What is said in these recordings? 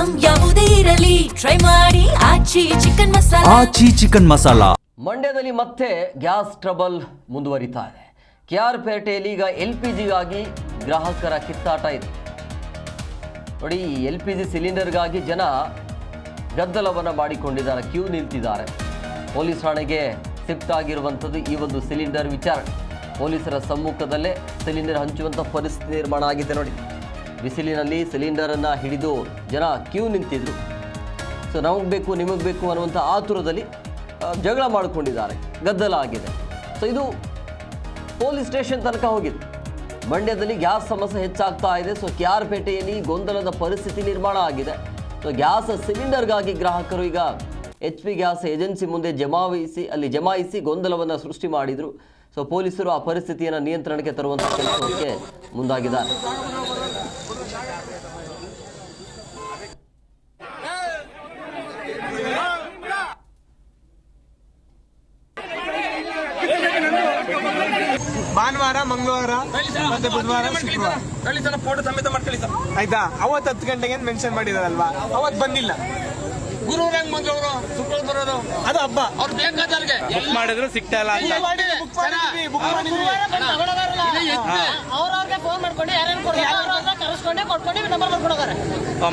Item ಯಾವುದೇ ಇರಲಿ try ಮಾಡಿ ಆಚಿ ಚಿಕನ್ ಮಸಾಲಾ. ಮಂಡ್ಯದಲ್ಲಿ ಮತ್ತೆ ಗ್ಯಾಸ್ ಟ್ರಬಲ್ ಮುಂದುವರಿತಾ ಇದೆ. ಕೆಆರ್ ಪೇಟೆಯಲ್ಲಿ ಈಗ LPGಗಾಗಿ ಗ್ರಾಹಕರ ಕಿತ್ತಾಟ ಇದೆ. ನೋಡಿ, LPG ಸಿಲಿಂಡರ್ಗಾಗಿ ಜನ ಗದ್ದಲವನ್ನು ಮಾಡಿಕೊಂಡಿದ್ದಾರೆ, ಕ್ಯೂ ನಿಲ್ತಿದ್ದಾರೆ. ಪೊಲೀಸ್ ಠಾಣೆಗೆ ಶಿಫ್ಟ್ ಆಗಿರುವಂಥದ್ದು ಈ ಒಂದು ಸಿಲಿಂಡರ್ ವಿಚಾರಣೆ. ಪೊಲೀಸರ ಸಮ್ಮುಖದಲ್ಲೇ ಸಿಲಿಂಡರ್ ಹಂಚುವಂಥ ಪರಿಸ್ಥಿತಿ ನಿರ್ಮಾಣ ಆಗಿದೆ. ನೋಡಿ, ಬಿಸಿಲಿನಲ್ಲಿ ಸಿಲಿಂಡರನ್ನು ಹಿಡಿದು ಜನ ಕ್ಯೂ ನಿಂತಿದ್ರು. ಸೊ ನಮಗೆ ಬೇಕು ನಿಮಗೆ ಬೇಕು ಅನ್ನುವಂಥ ಆತುರದಲ್ಲಿ ಜಗಳ ಮಾಡಿಕೊಂಡಿದ್ದಾರೆ, ಗದ್ದಲ ಆಗಿದೆ. ಸೊ ಇದು ಪೊಲೀಸ್ ಸ್ಟೇಷನ್ ತನಕ ಹೋಗಿದೆ. ಮಂಡ್ಯದಲ್ಲಿ ಗ್ಯಾಸ್ ಸಮಸ್ಯೆ ಹೆಚ್ಚಾಗ್ತಾ ಇದೆ. ಸೊ ಕೆಆರ್ ಪೇಟೆಯಲ್ಲಿ ಗೊಂದಲದ ಪರಿಸ್ಥಿತಿ ನಿರ್ಮಾಣ ಆಗಿದೆ. ಸೊ ಗ್ಯಾಸ್ ಸಿಲಿಂಡರ್ಗಾಗಿ ಗ್ರಾಹಕರು ಈಗ HP ಗ್ಯಾಸ್ ಏಜೆನ್ಸಿ ಮುಂದೆ ಜಮಾಯಿಸಿ ಗೊಂದಲವನ್ನು ಸೃಷ್ಟಿ ಮಾಡಿದರು. ಸೊ ಪೊಲೀಸರು ಆ ಪರಿಸ್ಥಿತಿಯನ್ನು ನಿಯಂತ್ರಣಕ್ಕೆ ತರುವಂಥ ಕೆಲಸಕ್ಕೆ ಮುಂದಾಗಿದ್ದಾರೆ. ಭಾನುವಾರ, ಮಂಗಳವಾರ ಮತ್ತೆ ಬುಧವಾರ, ಶುಕ್ರವಾರ ಫೋಟೋ ಸಮೇತ ಮಾಡ್ಕೊಳ್ಳಿ ಸರ್. ಆಯ್ತಾ? ಅವತ್ತು 10 ಗಂಟೆಗೆ ಮೆನ್ಷನ್ ಮಾಡಿದಾರಲ್ವಾ, ಅವತ್ತು ಬಂದಿಲ್ಲ. ಗುರುವಾರ ಬಂದವರು ಶುಕ್ರವಾರ ಬರೋದು ಅದು ಹಬ್ಬ. ಅವ್ರು ಬೇಕಾದವ್ರಿಗೆ ಬುಕ್ ಮಾಡಿದ್ರು ಸಿಗ್ತಾ ಇಲ್ಲ ಅಂತ ಬುಕ್ ಮಾಡಿದ್ವಿ. ಅವ್ರವ್ರಿಗೆ ಫೋನ್ ಮಾಡ್ಕೊಂಡು ಯಾರ್ಯಾರು ಕರೆಸ್ಕೊಂಡೆ ಕೊಟ್ಕೊಂಡು ನಂಬರ್ ಬರ್ಕೊಡೋದಾರೆ.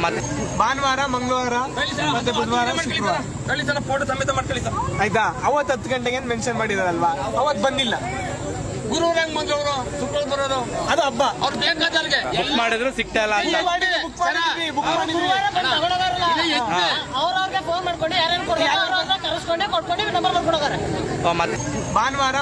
ಮತ್ತೆ ಭಾನುವಾರ, ಮಂಗಳವಾರ ಮತ್ತೆ ಬುಧವಾರ, ಶುಕ್ರವಾರ ಕಳ್ಳಿ ಸರ್, ಫೋಟೋ ಸಮೇತ ಮಾಡ್ಕೊಳ್ಳಿ ಸರ್. ಆಯ್ತಾ? ಅವತ್ತು 10 ಗಂಟೆಗೆ ಮೆನ್ಷನ್ ಮಾಡಿದಾರಲ್ವಾ, ಅವತ್ತು ಬಂದಿಲ್ಲ. ಗುರುವಾರ ಬಂದವರು ಶುಕ್ರವಾರ ಬರೋದು ಅದು ಹಬ್ಬ. ಅವ್ರು ಬೇಕಾದವ್ರಿಗೆ ಬುಕ್ ಮಾಡಿದ್ರು ಸಿಗ್ತಾ ಇಲ್ಲ ಅಂತ ಬುಕ್ ಮಾಡಿದ್ವಿ. ಅವ್ರವ್ರಿಗೆ ಫೋನ್ ಮಾಡ್ಕೊಂಡು ಯಾರ್ಯಾರು ಕರೆಸ್ಕೊಂಡೆ ಕೊಟ್ಕೊಂಡು ನಂಬರ್ ಬರ್ಕೊಡೋದಾರೆ. ಮತ್ತೆ ಭಾನುವಾರ